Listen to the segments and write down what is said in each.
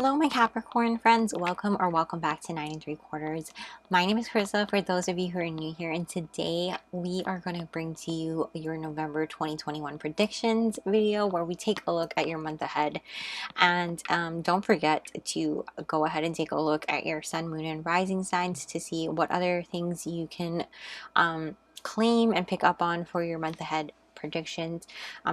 Hello, my Capricorn friends. Welcome back to 9 3/4. My name is Krista, for those of you who are new here, and today we are going to bring to you your November 2021 predictions video where we take a look at your month ahead. And don't forget to go ahead and take a look at your sun, moon, and rising signs to see what other things you can claim and pick up on for your month ahead predictions.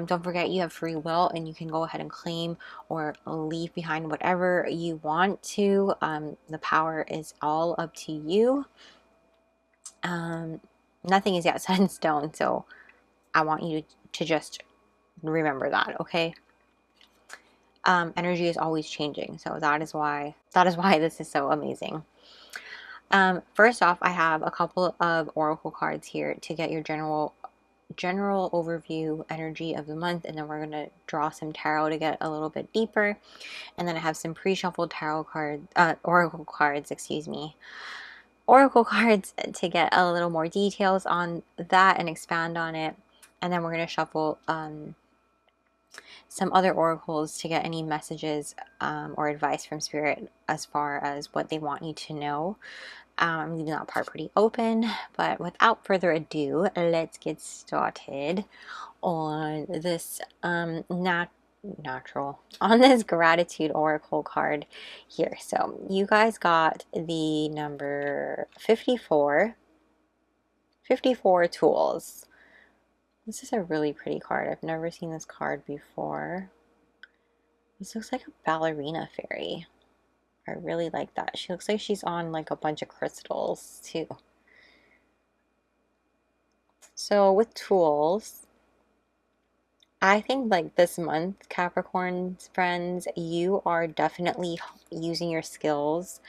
Don't forget you have free will and you can go ahead and claim or leave behind whatever you want to. The power is all up to you. Nothing is yet set in stone, so I want you to just remember that, okay? Energy is always changing, so that is why this is so amazing. First off, I have a couple of oracle cards here to get your general overview energy of the month, and then we're going to draw some tarot to get a little bit deeper, and then I have some pre-shuffled tarot cards, oracle cards to get a little more details on that and expand on it, and then we're going to shuffle some other oracles to get any messages or advice from spirit as far as what they want you to know. I'm leaving that part pretty open, but without further ado, let's get started on this this gratitude oracle card here. So you guys got the number 54 tools. This is a really pretty card. I've never seen this card before. This looks like a ballerina fairy. I really like that. She looks like she's on like a bunch of crystals too. So with tools, I think like this month, Capricorn's friends, you are definitely using your skills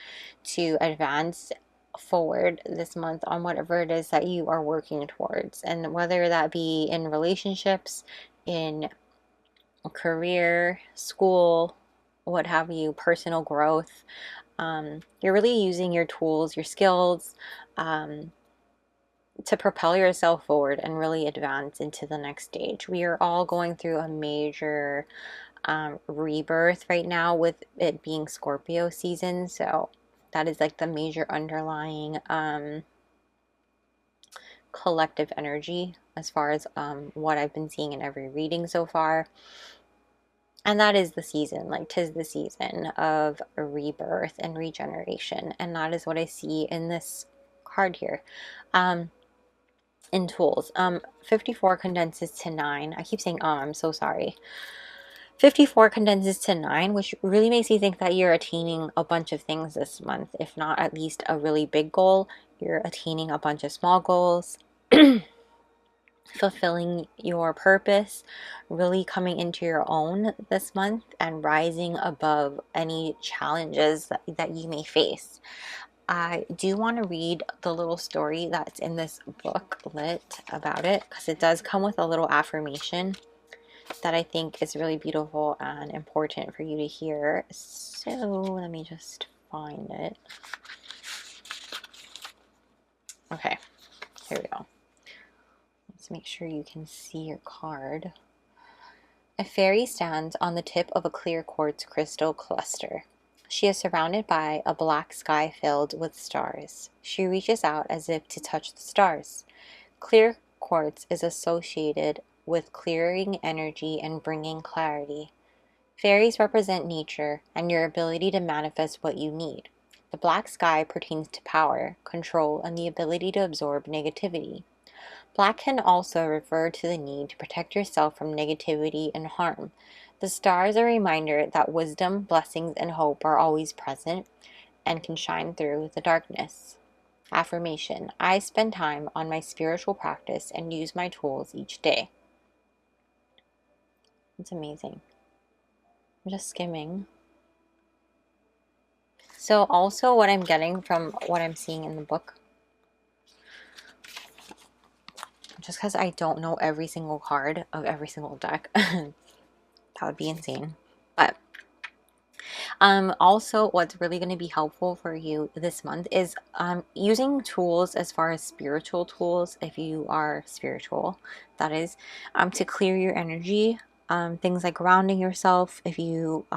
to advance forward this month on whatever it is that you are working towards, and whether that be in relationships, in career, school, what have you, personal growth. You're really using your tools, your skills, to propel yourself forward and really advance into the next stage. We are all going through a major rebirth right now, with it being Scorpio season, so that is like the major underlying collective energy as far as what I've been seeing in every reading so far. And that is the season, like 'tis the season of a rebirth and regeneration. And that is what I see in this card here. In tools, 54 condenses to 9. I keep saying, oh, I'm so sorry. 54 condenses to 9, which really makes you think that you're attaining a bunch of things this month. If not at least a really big goal, you're attaining a bunch of small goals. Fulfilling your purpose, really coming into your own this month and rising above any challenges that you may face. I do want to read the little story that's in this booklet about it, because it does come with a little affirmation that I think is really beautiful and important for you to hear. So let me just find it. Okay, here we go. Make sure you can see your card. A fairy stands on the tip of a clear quartz crystal cluster. She is surrounded by a black sky filled with stars. She reaches out as if to touch the stars. Clear quartz is associated with clearing energy and bringing clarity. Fairies represent nature and your ability to manifest what you need. The black sky pertains to power, control, and the ability to absorb negativity. Black can also refer to the need to protect yourself from negativity and harm. The stars are a reminder that wisdom, blessings, and hope are always present and can shine through the darkness. Affirmation: I spend time on my spiritual practice and use my tools each day. It's amazing. I'm just skimming. So also what I'm getting from what I'm seeing in the book, just because I don't know every single card of every single deck, that would be insane. But also what's really going to be helpful for you this month is using tools as far as spiritual tools, if you are spiritual, that is, to clear your energy. Things like grounding yourself, if you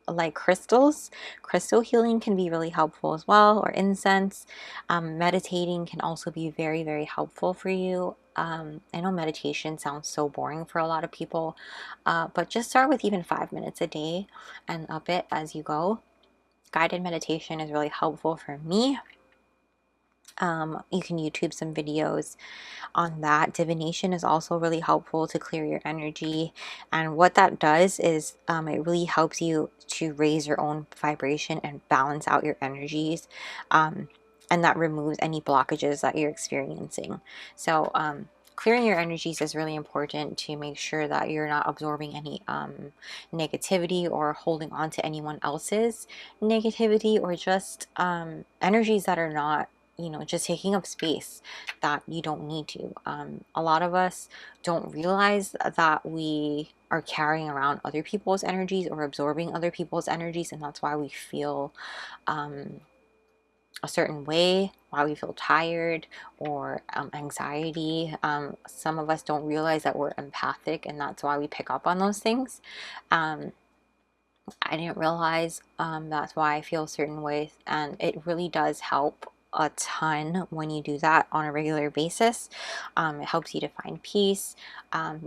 like crystals. Crystal healing can be really helpful as well, or incense. Meditating can also be very, very helpful for you. I know meditation sounds so boring for a lot of people, but just start with even 5 minutes a day and up it as you go. Guided meditation is really helpful for me. You can YouTube some videos on that. Divination is also really helpful to clear your energy, and what that does is it really helps you to raise your own vibration and balance out your energies, and that removes any blockages that you're experiencing. So clearing your energies is really important to make sure that you're not absorbing any negativity or holding on to anyone else's negativity, or just energies that are not, you know, just taking up space that you don't need to. A lot of us don't realize that we are carrying around other people's energies or absorbing other people's energies, and that's why we feel a certain way, why we feel tired or anxiety. Some of us don't realize that we're empathic, and that's why we pick up on those things. I didn't realize that's why I feel certain ways, and it really does help a ton when you do that on a regular basis. It helps you to find peace,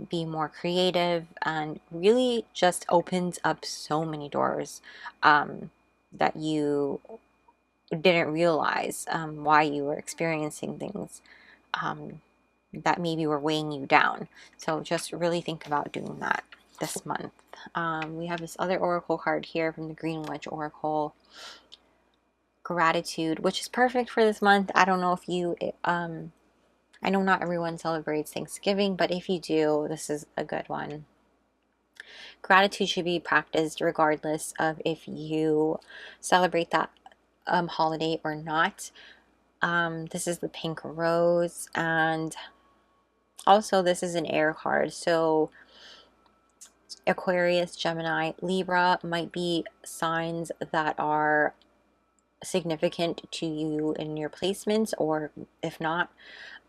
be more creative, and really just opens up so many doors that you didn't realize why you were experiencing things that maybe were weighing you down. So just really think about doing that this month. We have this other oracle card here from the Green Witch Oracle. Gratitude, which is perfect for this month. I don't know if you, I know not everyone celebrates Thanksgiving, but if you do, this is a good one. Gratitude should be practiced regardless of if you celebrate that holiday or not. This is the pink rose, and also this is an air card. So Aquarius, Gemini, Libra might be signs that are significant to you in your placements, or if not,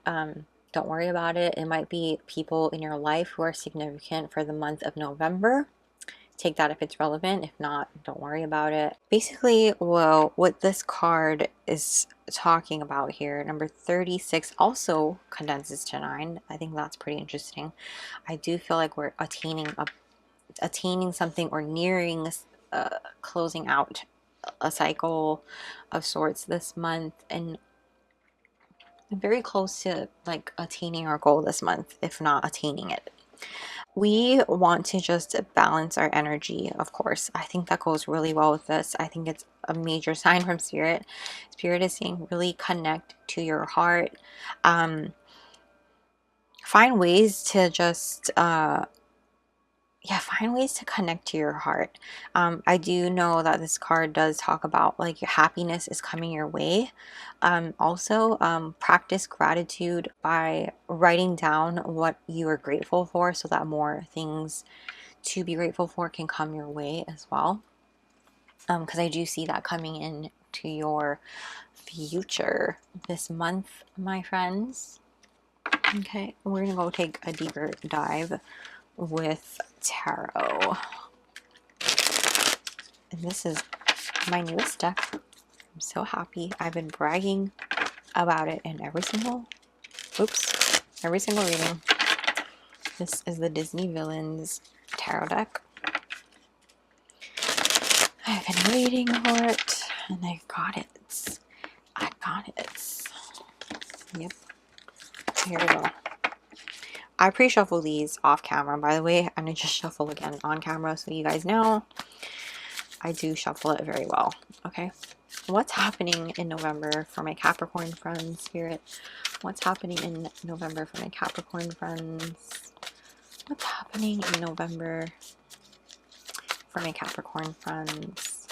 don't worry about it. It might be people in your life who are significant for the month of November. Take that if it's relevant. If not, don't worry about it. Basically, well, what this card is talking about here, number 36 also condenses to 9. I think that's pretty interesting. I do feel like we're attaining something, or nearing closing out a cycle of sorts this month, and very close to like attaining our goal this month, if not attaining it. We want to just balance our energy, of course. I think that goes really well with this. I think it's a major sign from Spirit. Spirit is saying really connect to your heart. Find ways to just find ways to connect to your heart. I do know that this card does talk about like your happiness is coming your way. Also, practice gratitude by writing down what you are grateful for, so that more things to be grateful for can come your way as well. Because I do see that coming in to your future this month, my friends. Okay, we're gonna go take a deeper dive with tarot, and this is my newest deck. I'm so happy. I've been bragging about it in every single reading. This is the Disney Villains tarot deck. I've been waiting for it, and I got it. Yep, here we go. I pre-shuffle these off camera, by the way, and I just shuffle again on camera, so you guys know I do shuffle it very well. Okay, what's happening in November for my Capricorn friends, Spirit? What's happening in November for my Capricorn friends? What's happening in November for my Capricorn friends?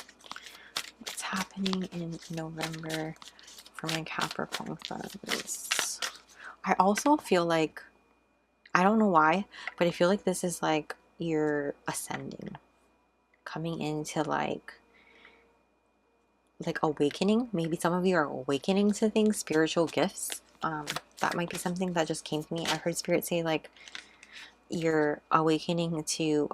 What's happening in November for my Capricorn friends? I also feel like, I don't know why, but I feel like this is like you're ascending, coming into like awakening. Maybe some of you are awakening to things, spiritual gifts. That might be something that just came to me. I heard Spirit say like you're awakening to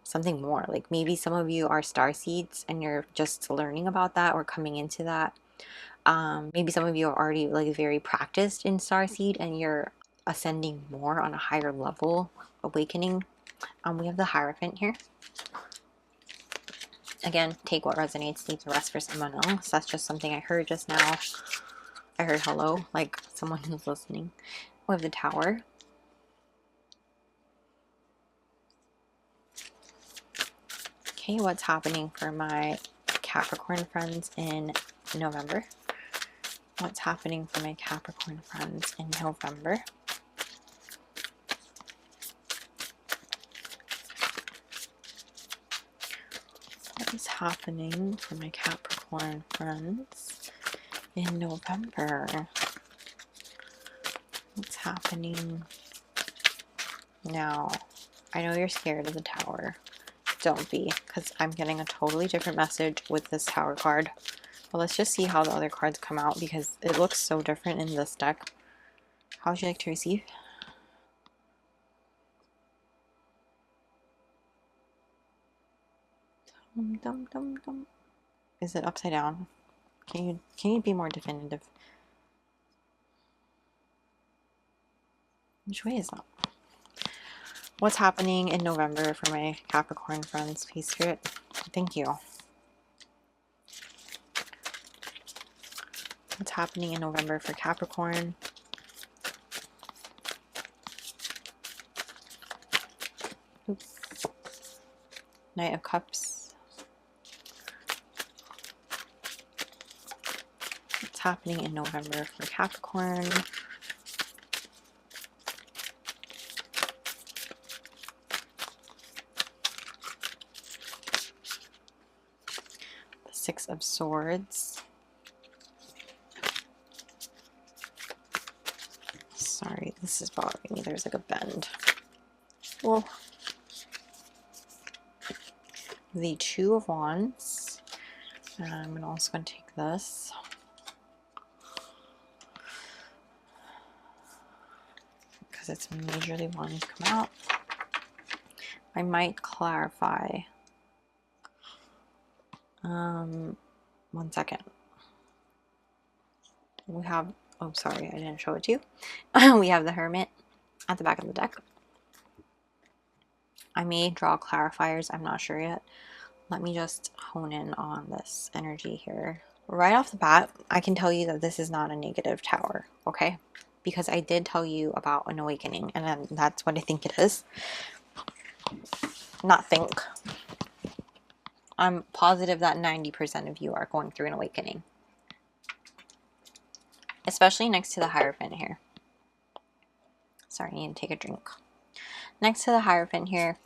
something more. Like maybe some of you are star seeds and you're just learning about that or coming into that. Maybe some of you are already like very practiced in starseed and you're ascending more on a higher level, awakening. We have the Hierophant here. Again, take what resonates, leave the rest for someone else. That's just something I heard just now. I heard hello, like someone who's listening. We have the Tower. Okay, what's happening for my Capricorn friends in November? What's happening for my Capricorn friends in November? What is happening for my Capricorn friends in November? What's happening now? I know you're scared of the Tower. Don't be, because I'm getting a totally different message with this Tower card. But let's just see how the other cards come out because it looks so different in this deck. How would you like to receive? Dum, dum, dum, dum. Is it upside down? Can you be more definitive? Which way is that? What's happening in November for my Capricorn friends? Peace, Spirit. Thank you. What's happening in November for Capricorn? Oops. Knight of Cups. What's happening in November for Capricorn? Six of Swords. Sorry, this is bothering me. There's like a bend. Well, the Two of Wands. I'm also going to take this. Because it's majorly wanting to come out. I might clarify. One second. We have, oh sorry, I didn't show it to you. We have the Hermit at the back of the deck. I may draw clarifiers, I'm not sure yet. Let me just hone in on this energy here. Right off the bat, I can tell you that this is not a negative Tower, okay? Because I did tell you about an awakening, and that's what I think it is. Not think. I'm positive that 90% of you are going through an awakening. Especially next to the Hierophant here. Sorry, I need to take a drink. Next to the Hierophant here,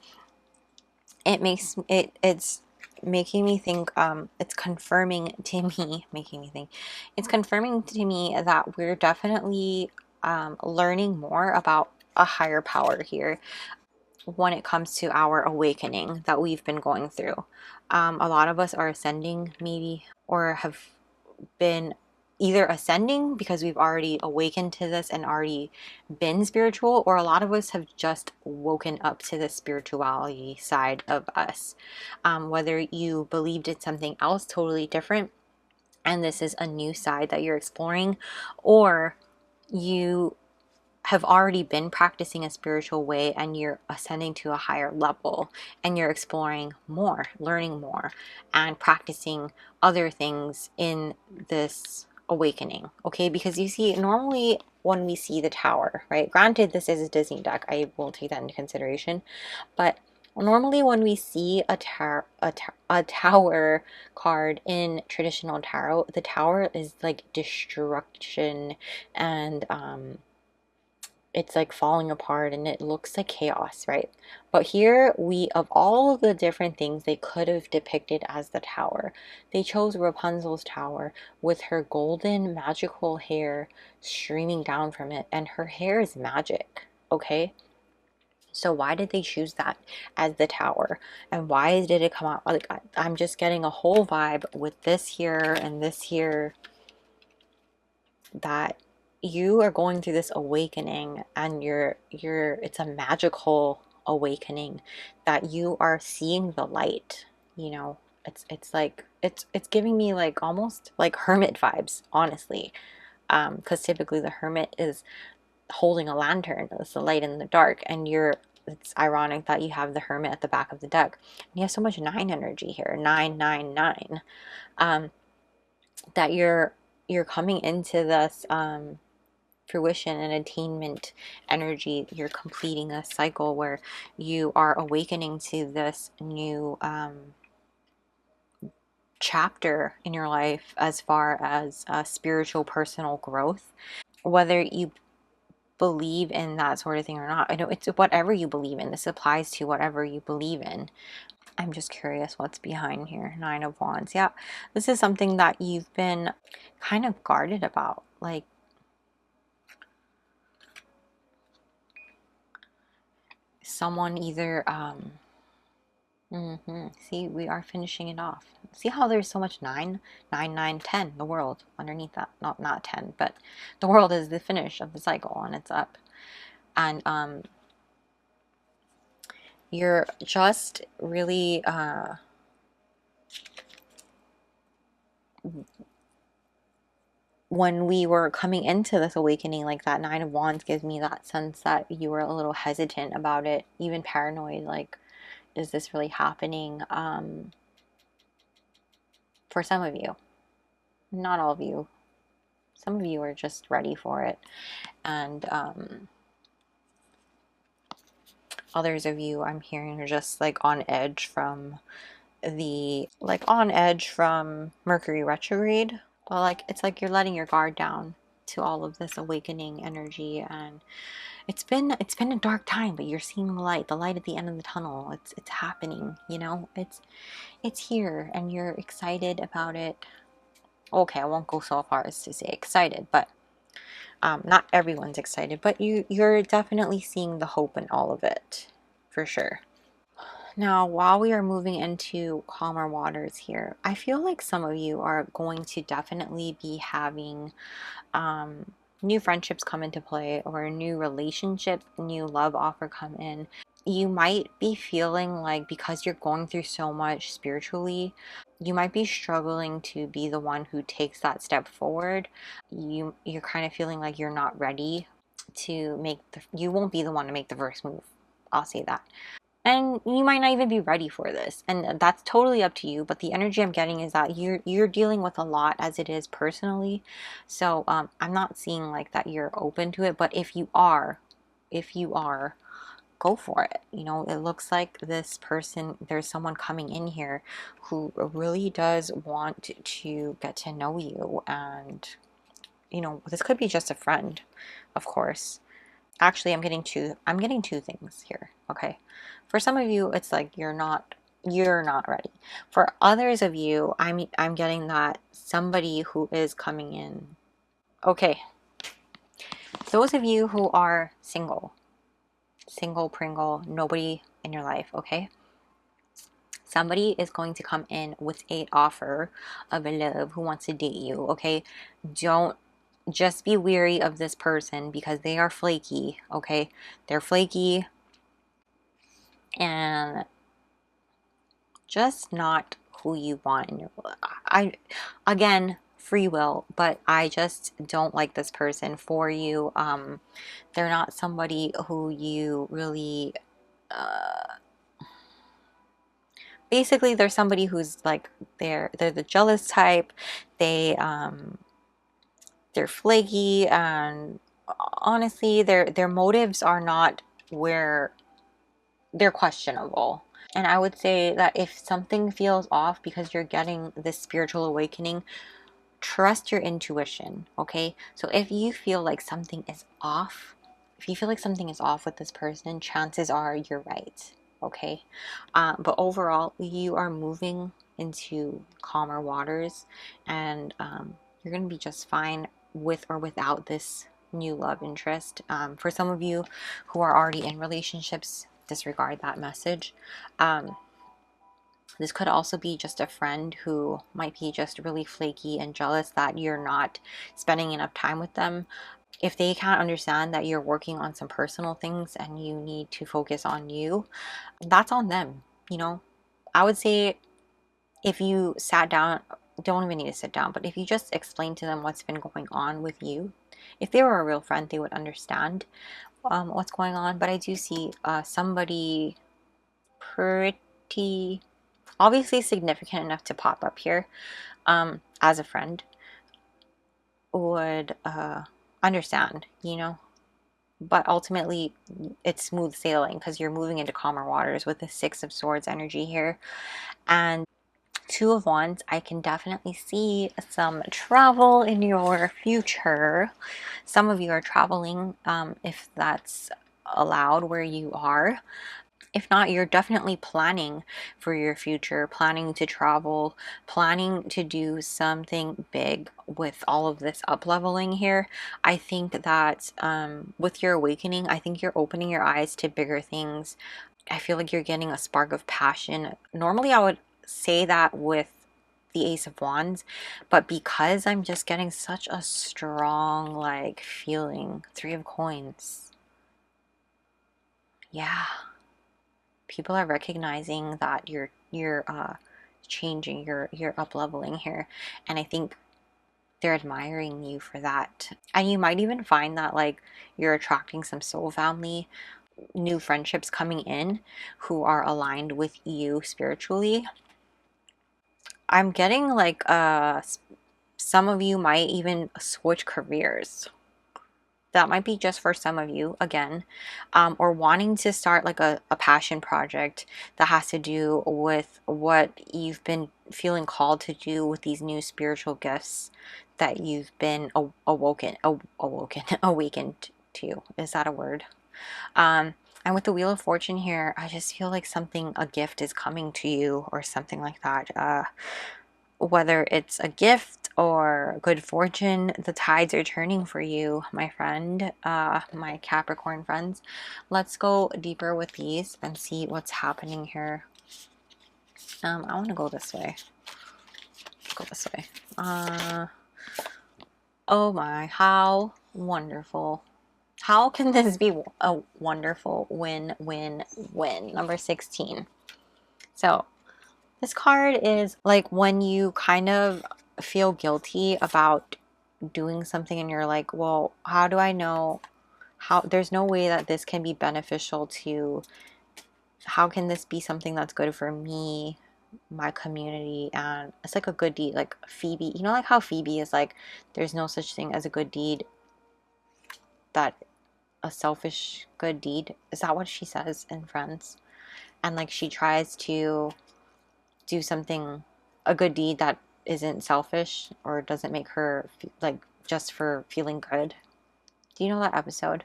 it's making me think, it's confirming to me, it's confirming to me that we're definitely learning more about a higher power here when it comes to our awakening that we've been going through. A lot of us are ascending maybe, or have been either ascending because we've already awakened to this and already been spiritual, or a lot of us have just woken up to the spirituality side of us. Whether you believed in something else totally different and this is a new side that you're exploring, or you have already been practicing a spiritual way and you're ascending to a higher level and you're exploring more, learning more, and practicing other things in this awakening. Okay, because you see, normally when we see the Tower, right, granted this is a Disney deck, I will take that into consideration, but normally when we see a Tower card in traditional tarot, the Tower is like destruction and it's like falling apart and it looks like chaos, right? But here we, of all of the different things they could have depicted as the Tower, they chose Rapunzel's tower with her golden magical hair streaming down from it, and her hair is magic, okay? So why did they choose that as the Tower? And why did it come out? Like, I'm just getting a whole vibe with this here and this here, that you are going through this awakening and it's a magical awakening, that you are seeing the light, you know. It's like it's giving me like almost like hermit vibes, honestly. Because typically the hermit is holding a lantern. It's the light in the dark, and it's ironic that you have the hermit at the back of the deck. And you have so much 9 energy here, 999. That you're coming into this fruition and attainment energy. You're completing a cycle where you are awakening to this new chapter in your life as far as spiritual personal growth. Whether you believe in that sort of thing or not, I know it's whatever you believe in. This applies to whatever you believe in. I'm just curious what's behind here. 9 of Wands. Yeah, this is something that you've been kind of guarded about. Like, someone either see, we are finishing it off. See how there's so much 9, 9, 9, 10, the world underneath that. Not 10, but the world is the finish of the cycle, and it's up. And you're just really when we were coming into this awakening, like that 9 of Wands gives me that sense that you were a little hesitant about it, even paranoid, like, is this really happening? For some of you, not all of you. Some of you are just ready for it, and others of you, I'm hearing, are just like on edge from Mercury retrograde. Well, like, it's like you're letting your guard down to all of this awakening energy, and it's been a dark time, but you're seeing the light at the end of the tunnel. It's happening, you know. It's here, and you're excited about it. Okay, I won't go so far as to say excited, but not everyone's excited, but you're definitely seeing the hope in all of it, for sure. Now, while we are moving into calmer waters here, I feel like some of you are going to definitely be having new friendships come into play, or a new relationship, new love offer come in. You might be feeling like, because you're going through so much spiritually, you might be struggling to be the one who takes that step forward. You're kind of feeling like you're not ready to you won't be the one to make the first move. I'll say that. And you might not even be ready for this, and that's totally up to you. But the energy I'm getting is that you're dealing with a lot as it is personally. So I'm not seeing like that you're open to it, but if you are, go for it. You know, it looks like this person, there's someone coming in here who really does want to get to know you. And, you know, this could be just a friend, of course. Actually, I'm getting two things here. Okay. For some of you, it's like you're not ready. For others of you, I'm getting that somebody who is coming in. Okay. Those of you who are single, Pringle, nobody in your life, okay? Somebody is going to come in with an offer of a love who wants to date you, okay? Don't just be weary of this person because they are flaky, okay? They're flaky and just not who you want in your life. Again, free will, but I just don't like this person for you. They're not somebody who you really basically, they're somebody who's like, they're the jealous type. They're flaky, and honestly their motives are not where they're questionable. And I would say that if something feels off because you're getting this spiritual awakening, trust your intuition, okay? So if you feel like something is off, with this person, chances are you're right, okay? But overall, you are moving into calmer waters, and you're gonna be just fine with or without this new love interest. For some of you who are already in relationships, disregard that message. This could also be just a friend who might be just really flaky and jealous that you're not spending enough time with them. if they can't understand that you're working on some personal things and you need to focus on you, that's on them, you know. I would say if you sat down, don't even need to sit down, but if you just explain to them what's been going on with you, if they were a real friend, they would understand what's going on. But I do see somebody pretty obviously significant enough to pop up here as a friend would understand, you know. But ultimately, it's smooth sailing because you're moving into calmer waters with the Six of Swords energy here. And Two of Wands, I can definitely see some travel in your future. Some of you are traveling, if that's allowed where you are. If not, you're definitely planning for your future, planning to travel, planning to do something big with all of this up leveling here. I think that with your awakening, I think you're opening your eyes to bigger things. I feel like you're getting a spark of passion. Normally, I would say that with the Ace of Wands, but because I'm just getting such a strong like feeling, Three of Coins. Yeah. People are recognizing that you're changing, you're up leveling here, and I think they're admiring you for that. And you might even find that like you're attracting some soul family, new friendships coming in who are aligned with you spiritually. I'm getting like some of you might even switch careers. That might be just for some of you again, or wanting to start like a passion project that has to do with what you've been feeling called to do with these new spiritual gifts that you've been awakened to. Is that a word? And with the Wheel of Fortune here, I just feel like a gift is coming to you or something like that. Whether it's a gift or good fortune, the tides are turning for you, my friend, my Capricorn friends. Let's go deeper with these and see what's happening here. I want to go this way. Go this way. Oh my, how wonderful. How can this be a wonderful win, win, win? Number 16. So this card is like when you kind of feel guilty about doing something and you're like, well, how do I know how there's no way that this can be beneficial to, how can this be something that's good for me, my community? And it's like a good deed, like Phoebe, you know, like how Phoebe is like, there's no such thing as a good deed, that a selfish good deed. Is that what she says in Friends? And like she tries to do something, a good deed that isn't selfish or doesn't make her like just for feeling good. Do you know that episode?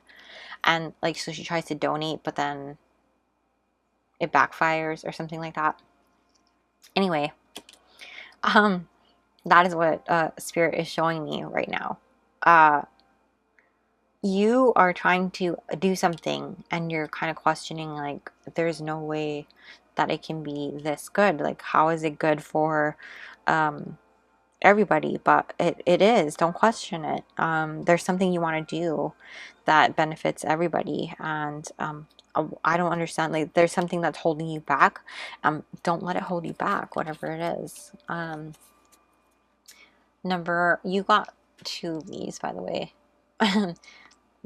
And like, so she tries to donate, but then it backfires or something like that. Anyway, that is what Spirit is showing me right now. You are trying to do something and you're kind of questioning, like, there's no way that it can be this good. Like, how is it good for everybody? But it is. Don't question it. There's something you want to do that benefits everybody. And I don't understand. Like, there's something that's holding you back. Don't let it hold you back, whatever it is. You got two of these, by the way.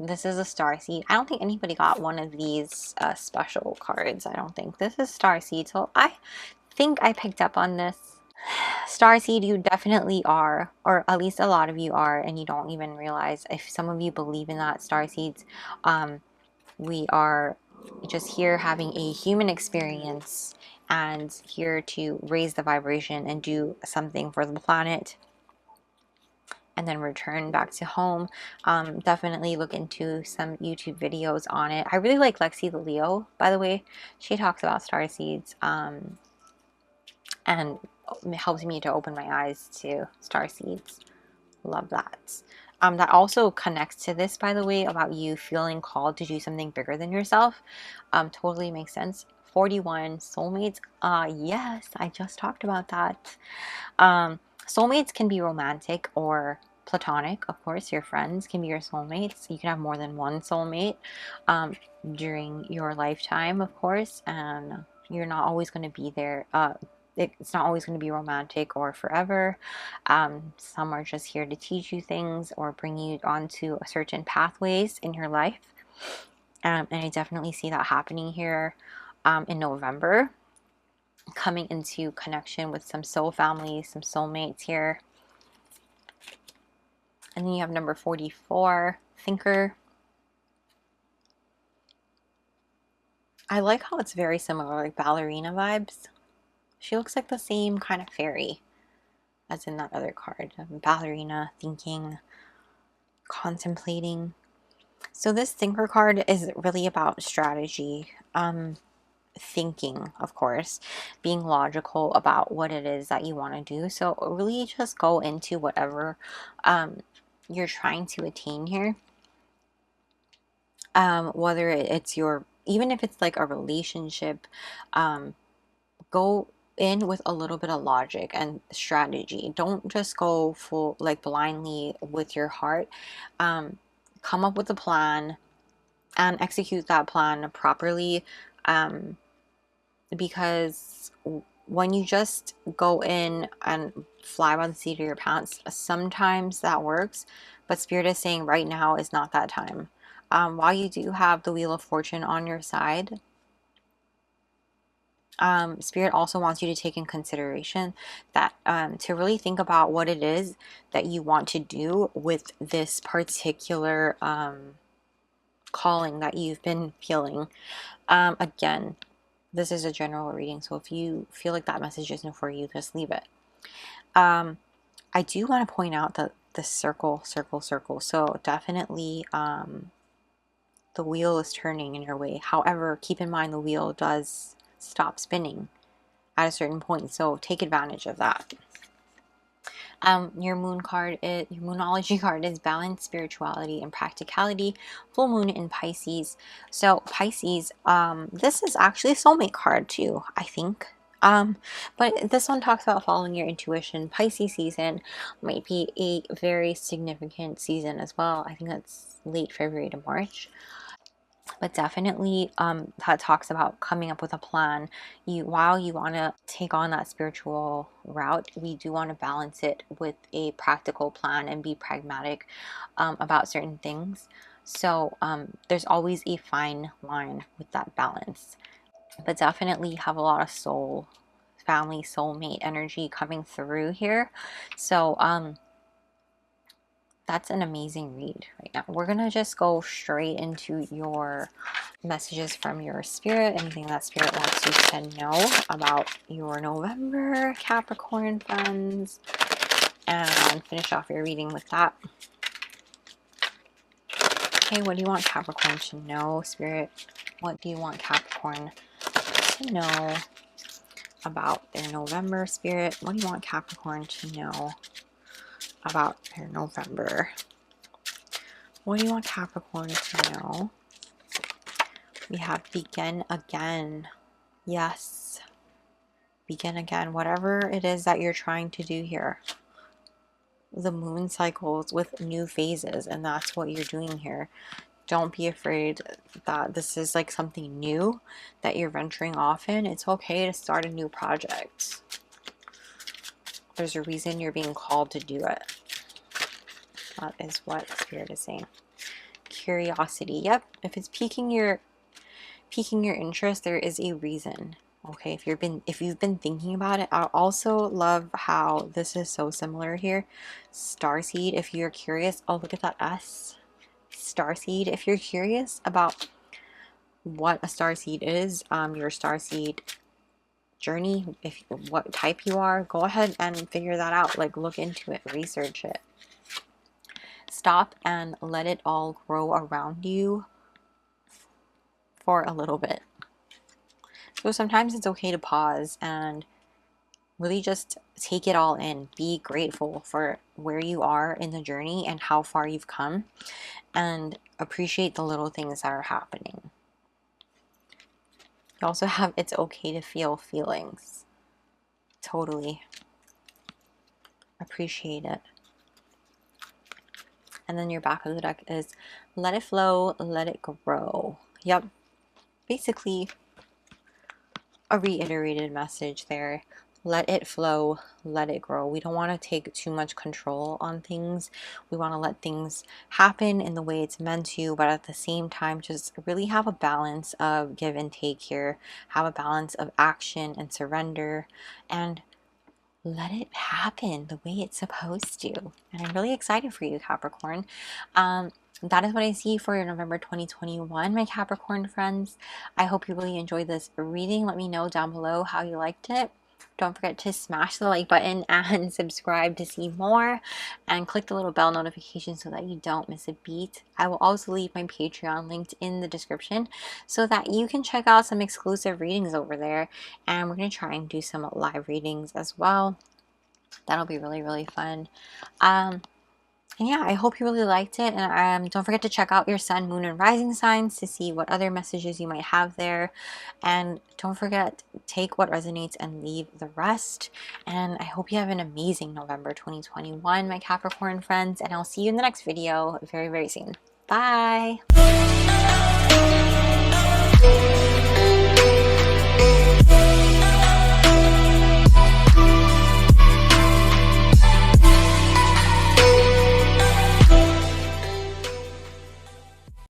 This is a starseed. I don't think anybody got one of these special cards. I don't think. This is starseed. So I think I picked up on this. Starseed, you definitely are, or at least a lot of you are, and you don't even realize. If some of you believe in that, starseeds, we are just here having a human experience and here to raise the vibration and do something for the planet, and then return back to home. Definitely look into some YouTube videos on it. I really like Lexi the Leo, by the way. She talks about starseeds and it helps me to open my eyes to starseeds. Love that. That also connects to this, by the way, about you feeling called to do something bigger than yourself. Totally makes sense. 41 soulmates. Yes, I just talked about that. Soulmates can be romantic or platonic, of course. Your friends can be your soulmates. You can have more than one soulmate during your lifetime, of course, and you're not always going to be there. It's not always going to be romantic or forever. Some are just here to teach you things or bring you onto certain pathways in your life. And I definitely see that happening here in November, coming into connection with some soul families, some soulmates here. And then you have number 44, Thinker. I like how it's very similar, like ballerina vibes. She looks like the same kind of fairy as in that other card. Ballerina, thinking, contemplating. So this Thinker card is really about strategy, thinking, of course, being logical about what it is that you want to do. So really just go into whatever you're trying to attain here. Whether it's your, even if it's like a relationship, go in with a little bit of logic and strategy. Don't just go full like blindly with your heart. Come up with a plan and execute that plan properly, because when you just go in and fly by the seat of your pants, sometimes that works, but Spirit is saying right now is not that time. While you do have the Wheel of Fortune on your side, Spirit also wants you to take in consideration that to really think about what it is that you want to do with this particular calling that you've been feeling. Again, this is a general reading, so if you feel like that message isn't for you, just leave it. I do want to point out that the circle, so definitely the wheel is turning in your way. However, keep in mind the wheel does stop spinning at a certain point, so take advantage of that. Your moon card, your moonology card is balance, spirituality, and practicality. Full moon in Pisces. So Pisces, this is actually a soulmate card too, I think. But this one talks about following your intuition. Pisces season might be a very significant season as well. I think that's late February to March. But definitely that talks about coming up with a plan. While you want to take on that spiritual route, we do want to balance it with a practical plan and be pragmatic about certain things. So there's always a fine line with that balance. But definitely have a lot of soul, family, soulmate energy coming through here. So that's an amazing read right now. We're going to just go straight into your messages from your spirit, anything that spirit wants you to know about your November, Capricorn friends, and finish off your reading with that. Okay, what do you want Capricorn to know, spirit? What do you want Capricorn to know about their November, spirit? What do you want Capricorn to know about their November? What do you want Capricorn to know? We have begin again. Yes. Begin again. Whatever it is that you're trying to do here. The moon cycles with new phases, and that's what you're doing here. Don't be afraid that this is like something new that you're venturing off in. It's okay to start a new project. There's a reason you're being called to do it. That is what Spirit is saying. Curiosity. Yep. If it's piquing your interest, there is a reason. Okay, if you've been thinking about it. I also love how this is so similar here. Starseed, if you're curious. Oh, look at that S. Starseed, if you're curious about what a starseed is, your starseed journey, what type you are, go ahead and figure that out. Like, look into it, research it. Stop and let it all grow around you for a little bit. So sometimes it's okay to pause and really just take it all in. Be grateful for where you are in the journey and how far you've come, and appreciate the little things that are happening. You also have it's okay to feel feelings. Totally. Appreciate it. And then your back of the deck is let it flow, let it grow. Yep. Basically, a reiterated message there. Let it flow, let it grow. We don't want to take too much control on things. We want to let things happen in the way it's meant to, but at the same time, just really have a balance of give and take here. Have a balance of action and surrender, and let it happen the way it's supposed to. And I'm really excited for you, Capricorn. That is what I see for your November 2021, my Capricorn friends. I hope you really enjoyed this reading. Let me know down below how you liked it. Don't forget to smash the like button and subscribe to see more, and click the little bell notification so that you don't miss a beat. I will also leave my Patreon linked in the description so that you can check out some exclusive readings over there, and we're going to try and do some live readings as well. That'll be really, really fun. And yeah, I hope you really liked it. And don't forget to check out your sun, moon, and rising signs to see what other messages you might have there. And don't forget, take what resonates and leave the rest. And I hope you have an amazing November 2021, my Capricorn friends. And I'll see you in the next video very, very soon. Bye.